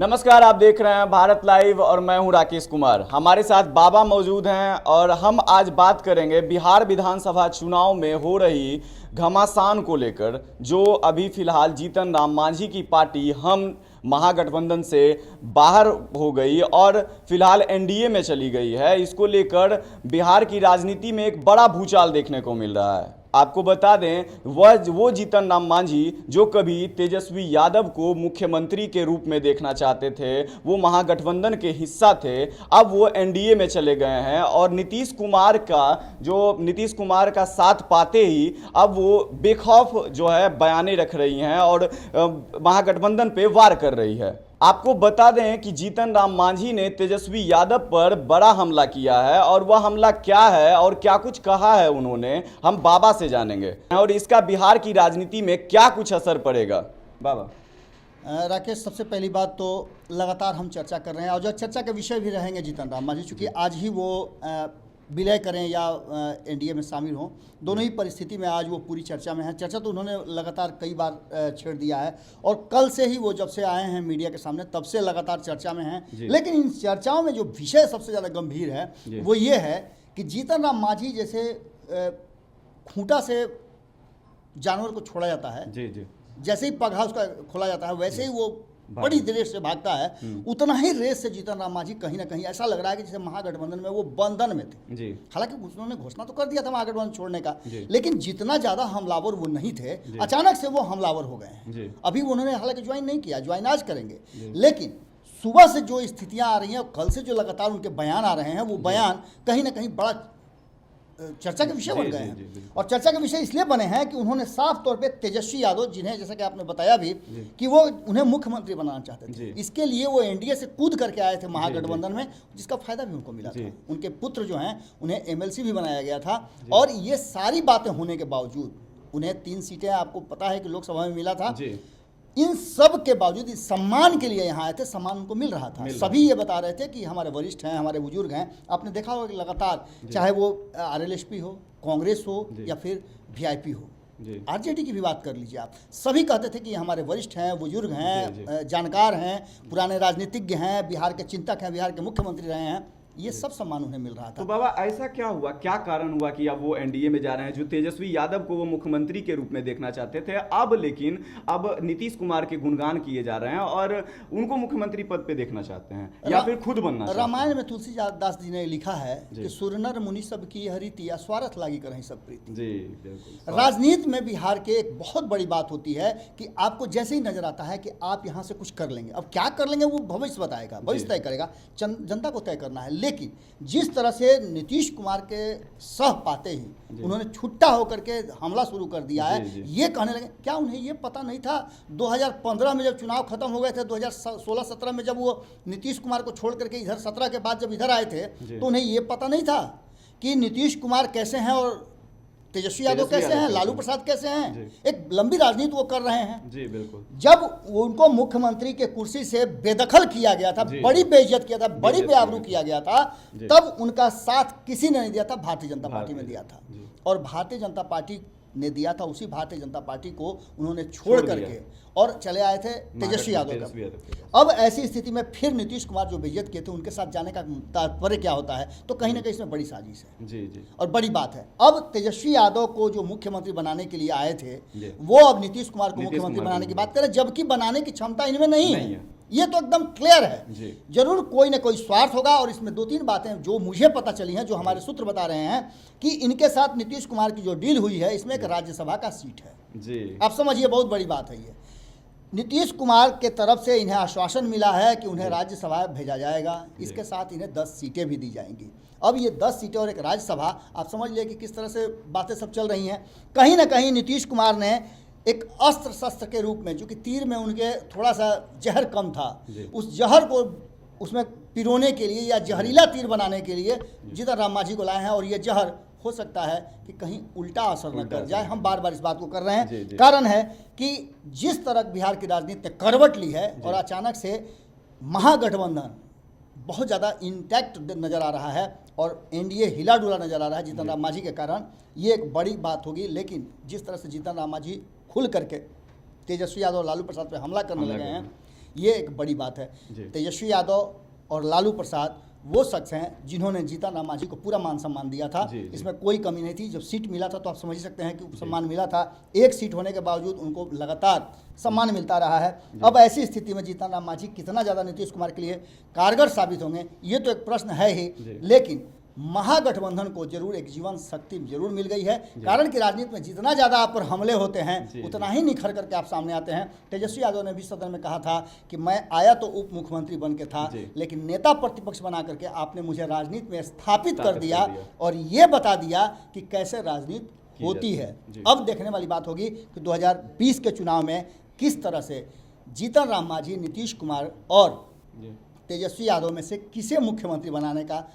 नमस्कार, आप देख रहे हैं भारत लाइव और मैं हूं राकेश कुमार। हमारे साथ बाबा मौजूद हैं और हम आज बात करेंगे बिहार विधानसभा चुनाव में हो रही घमासान को लेकर, जो अभी फिलहाल जीतन राम मांझी की पार्टी हम महागठबंधन से बाहर हो गई और फिलहाल एनडीए में चली गई है। इसको लेकर बिहार की राजनीति में एक बड़ा भूचाल देखने को मिल रहा है। आपको बता दें, वो जीतन राम मांझी जो कभी तेजस्वी यादव को मुख्यमंत्री के रूप में देखना चाहते थे, वो महागठबंधन के हिस्सा थे, अब वो एनडीए में चले गए हैं और नीतीश कुमार का साथ पाते ही अब वो बेखौफ जो है बयानें रख रही हैं और महागठबंधन पे वार कर रही है। आपको बता दें कि जीतन राम मांझी ने तेजस्वी यादव पर बड़ा हमला किया है और वह हमला क्या है और क्या कुछ कहा है उन्होंने, हम बाबा से जानेंगे और इसका बिहार की राजनीति में क्या कुछ असर पड़ेगा। बाबा। राकेश, सबसे पहली बात तो लगातार हम चर्चा कर रहे हैं और जो चर्चा के विषय भी रहेंगे जीतन राम मांझी, चूँकि आज ही वो विलय करें या एनडीए में शामिल हों, दोनों ही परिस्थिति में आज वो पूरी चर्चा में है। चर्चा तो उन्होंने लगातार कई बार छेड़ दिया है और कल से ही वो जब से आए हैं मीडिया के सामने तब से लगातार चर्चा में हैं। लेकिन इन चर्चाओं में जो विषय सबसे ज़्यादा गंभीर है वो ये है कि जीतन राम मांझी जैसे खूंटा से जानवर को छोड़ा जाता है, जैसे ही पगहा उसका खोला जाता है वैसे ही वो बड़ी रेस से भागता है, उतना ही रेस से जीतन राम मांझी कहीं ना कहीं ऐसा लग रहा है कि जैसे महागठबंधन में वो बंधन में थे। हालांकि उन्होंने घोषणा तो कर दिया था महागठबंधन छोड़ने का, लेकिन जितना ज्यादा हमलावर वो नहीं थे, अचानक से वो हमलावर हो गए हैं। अभी उन्होंने हालांकि ज्वाइन नहीं किया, ज्वाइन आज करेंगे, लेकिन सुबह से जो स्थितियां आ रही हैं और कल से जो लगातार उनके बयान आ रहे हैं, वो बयान कहीं ना कहीं बड़ा चर्चा के विषय बन गए हैं। और चर्चा के विषय इसलिए बने हैं कि उन्होंने साफ तौर पे तेजस्वी यादव, जिन्हें जैसा कि आपने बताया भी कि वो उन्हें मुख्यमंत्री बनाना चाहते थे, इसके लिए वो एनडीए से कूद करके आए थे महागठबंधन में, जिसका फायदा भी उनको मिला था। उनके पुत्र जो हैं उन्हें एमएलसी भी बनाया गया था और ये सारी बातें होने के बावजूद उन्हें 3 सीटें आपको पता है कि लोकसभा में मिला था। इन सब के बावजूद इस सम्मान के लिए यहाँ आए थे, सम्मान उनको मिल रहा था। सभी ये बता रहे थे कि हमारे वरिष्ठ हैं, हमारे बुजुर्ग हैं। आपने देखा होगा कि लगातार चाहे वो आरएलएसपी हो, कांग्रेस हो या फिर वीआईपी हो, आरजेडी की भी बात कर लीजिए आप, सभी कहते थे कि हमारे वरिष्ठ हैं, बुजुर्ग हैं, जानकार हैं, पुराने राजनीतिज्ञ हैं, बिहार के चिंतक हैं, बिहार के मुख्यमंत्री रहे हैं। ये सब सम्मान उन्हें मिल रहा था। तो बाबा, ऐसा क्या हुआ, क्या कारण हुआ कि अब वो एनडीए में जा रहे हैं? जो तेजस्वी यादव को वो मुख्यमंत्री के रूप में देखना चाहते थे, अब नीतीश कुमार के गुणगान किए जा रहे हैं और उनको मुख्यमंत्री पद पे देखना चाहते हैं या फिर खुद बनना चाहते हैं। रामायण में तुलसीदास जी ने लिखा है कि सुरनर मुनि सब की हरिति या स्वार्थ लागी करहीं सब प्रीति। राजनीति में बिहार के एक बहुत बड़ी बात होती है कि आपको जैसे ही नजर आता है कि आप यहाँ से कुछ कर लेंगे, अब क्या कर लेंगे वो भविष्य बताएगा, भविष्य तय करेगा, जनता को तय करना है। लेकिन जिस तरह से नीतीश कुमार के सह पाते ही उन्होंने छुट्टा होकर के हमला शुरू कर दिया है, ये कहने लगे क्या उन्हें ये पता नहीं था 2015 में जब चुनाव खत्म हो गए थे, 2016-17 में जब वो नीतीश कुमार को छोड़ करके इधर 17 के बाद जब इधर आए थे, तो उन्हें ये पता नहीं था कि नीतीश कुमार कैसे हैं और तेजस्वी यादव कैसे हैं, लालू प्रसाद कैसे हैं। एक लंबी राजनीति वो कर रहे हैं। जी बिल्कुल। जब उनको मुख्यमंत्री के कुर्सी से बेदखल किया गया था, बड़ी बेइज्जत किया था, बड़ी बेआबरू किया गया था, तब उनका साथ किसी ने नहीं दिया था, भारतीय जनता पार्टी में दिया था। और भारतीय जनता पार्टी ने दिया था, उसी भारतीय जनता पार्टी को उन्होंने छोड़ करके और चले आए थे तेजस्वी यादव का। अब ऐसी स्थिति में फिर नीतीश कुमार जो बेइज्जत किए थे, उनके साथ जाने का तात्पर्य क्या होता है? तो कहीं ना कहीं इसमें बड़ी साजिश है और बड़ी बात है। अब तेजस्वी यादव को जो मुख्यमंत्री बनाने के लिए आए थे, वो अब नीतीश कुमार को मुख्यमंत्री बनाने की बात करें, जबकि बनाने की क्षमता इनमें नहीं है। ये तो एकदम क्लियर है। जरूर कोई ना कोई स्वार्थ होगा और इसमें 2-3 बातें जो मुझे पता चली हैं, जो हमारे सूत्र बता रहे हैं कि इनके साथ नीतीश कुमार की जो डील हुई है, इसमें एक राज्यसभा का सीट है। आप समझिए, बहुत बड़ी बात है ये। नीतीश कुमार के तरफ से इन्हें आश्वासन मिला है कि उन्हें राज्यसभा भेजा जाएगा, इसके साथ इन्हें 10 सीटें भी दी जाएंगी। अब ये 10 सीटें और एक राज्यसभा, आप समझ लिए कि किस तरह से बातें सब चल रही हैं। कहीं ना कहीं नीतीश कुमार ने एक अस्त्र शस्त्र के रूप में, जो कि तीर में उनके थोड़ा सा जहर कम था, उस जहर को उसमें पिरोने के लिए या जहरीला तीर बनाने के लिए जीतन राम मांझी को लाए हैं। और ये जहर हो सकता है कि कहीं उल्टा असर न कर जाए। हम बार बार इस बात को कर रहे हैं। कारण है कि जिस तरह बिहार की राजनीति ने करवट ली है और अचानक से महागठबंधन बहुत ज़्यादा इंटैक्ट नज़र आ रहा है और एनडीए हिला डुला नज़र आ रहा है जीतन राम मांझी के कारण, ये एक बड़ी बात होगी। लेकिन जिस तरह से जीतन राम मांझी खुल करके तेजस्वी यादव और लालू प्रसाद पे हमला करने लगे हैं, ये एक बड़ी बात है। जी। तेजस्वी यादव और लालू प्रसाद वो शख्स हैं जिन्होंने जीतन राम मांझी को पूरा मान सम्मान दिया था। जी, जी। इसमें कोई कमी नहीं थी। जब सीट मिला था तो आप समझ ही सकते हैं कि सम्मान मिला था। एक सीट होने के बावजूद उनको लगातार सम्मान मिलता रहा है। अब ऐसी स्थिति में जीतन राम मांझी कितना ज़्यादा नीतीश कुमार के लिए कारगर साबित होंगे, ये तो एक प्रश्न है ही। लेकिन महागठबंधन को जरूर एक जीवन शक्ति जरूर मिल गई है, कारण कि राजनीति में जितना ज़्यादा आप पर हमले होते हैं उतना ही निखर करके आप सामने आते हैं। तेजस्वी यादव ने भी सदन में कहा था कि मैं आया तो उप मुख्यमंत्री बन के था, लेकिन नेता प्रतिपक्ष बना करके आपने मुझे राजनीति में स्थापित कर दिया और ये बता दिया कि कैसे राजनीति होती है। अब देखने वाली बात होगी कि 2020 के चुनाव में किस तरह से जीतन राम मांझी, नीतीश कुमार और तेजस्वी यादव में से किसे मुख्यमंत्री बनाने का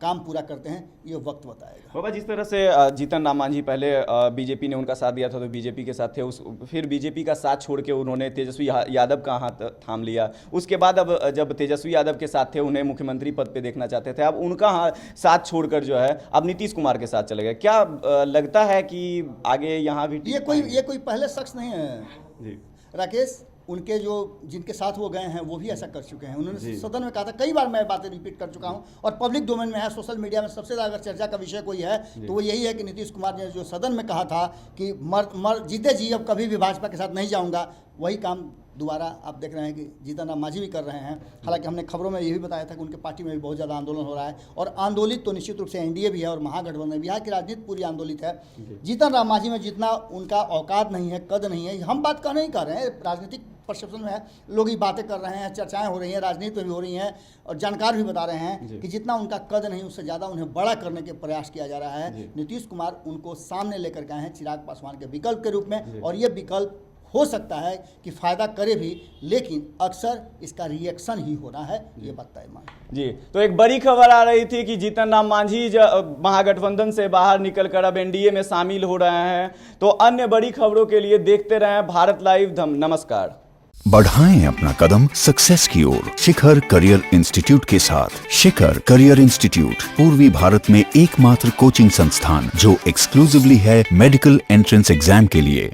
काम पूरा करते हैं, ये वक्त बताएगा। बाबा, जिस तरह से जीतन राम मांझी पहले बीजेपी ने उनका साथ दिया था तो बीजेपी के साथ थे, फिर बीजेपी का साथ छोड़ के उन्होंने तेजस्वी यादव का हाथ थाम लिया। उसके बाद अब जब तेजस्वी यादव के साथ थे, उन्हें मुख्यमंत्री पद पे देखना चाहते थे, अब उनका साथ छोड़कर जो है अब नीतीश कुमार के साथ चले गए। क्या लगता है कि आगे यहाँ भी ये कोई पहले शख्स नहीं है जी राकेश। उनके जो जिनके साथ वो गए हैं वो भी ऐसा कर चुके हैं। उन्होंने सदन में कहा था, कई बार मैं बातें रिपीट कर चुका हूं और पब्लिक डोमेन में है, सोशल मीडिया में सबसे ज़्यादा अगर चर्चा का विषय कोई है तो वो यही है कि नीतीश कुमार ने जो सदन में कहा था कि मर जीते जी अब कभी भी भाजपा के साथ नहीं जाऊंगा, वही काम दोबारा आप देख रहे हैं कि जीतन राम मांझी भी कर रहे हैं। हालांकि हमने खबरों में ये भी बताया था कि उनके पार्टी में भी बहुत ज़्यादा आंदोलन हो रहा है और आंदोलित तो निश्चित रूप से एनडीए भी है और महागठबंधन। बिहार की राजनीति पूरी आंदोलित है। जीतन राम मांझी में जितना उनका औकात नहीं है, कद नहीं है, हम बात नहीं कर रहे हैं, राजनीतिक परसेप्शन में है, लोग ये बातें कर रहे हैं, चर्चाएं हो रही हैं, राजनीति में भी हो रही हैं और जानकार भी बता रहे हैं कि जितना उनका कद नहीं उससे ज़्यादा उन्हें बड़ा करने के प्रयास किया जा रहा है। नीतीश कुमार उनको सामने लेकर के आए हैं चिराग पासवान के विकल्प के रूप में और ये विकल्प हो सकता है कि फ़ायदा करे भी, लेकिन अक्सर इसका रिएक्शन ही होना है, ये बात तय मान। जी, तो एक बड़ी खबर आ रही थी कि जीतन राम मांझी महागठबंधन से बाहर निकलकर अब एनडीए में शामिल हो रहे हैं। तो अन्य बड़ी खबरों के लिए देखते रहें भारत लाइव। नमस्कार। बढ़ाएं अपना कदम सक्सेस की ओर शिखर करियर इंस्टीट्यूट के साथ। शिखर करियर इंस्टीट्यूट पूर्वी भारत में एकमात्र कोचिंग संस्थान जो एक्सक्लूसिवली है मेडिकल एंट्रेंस एग्जाम के लिए।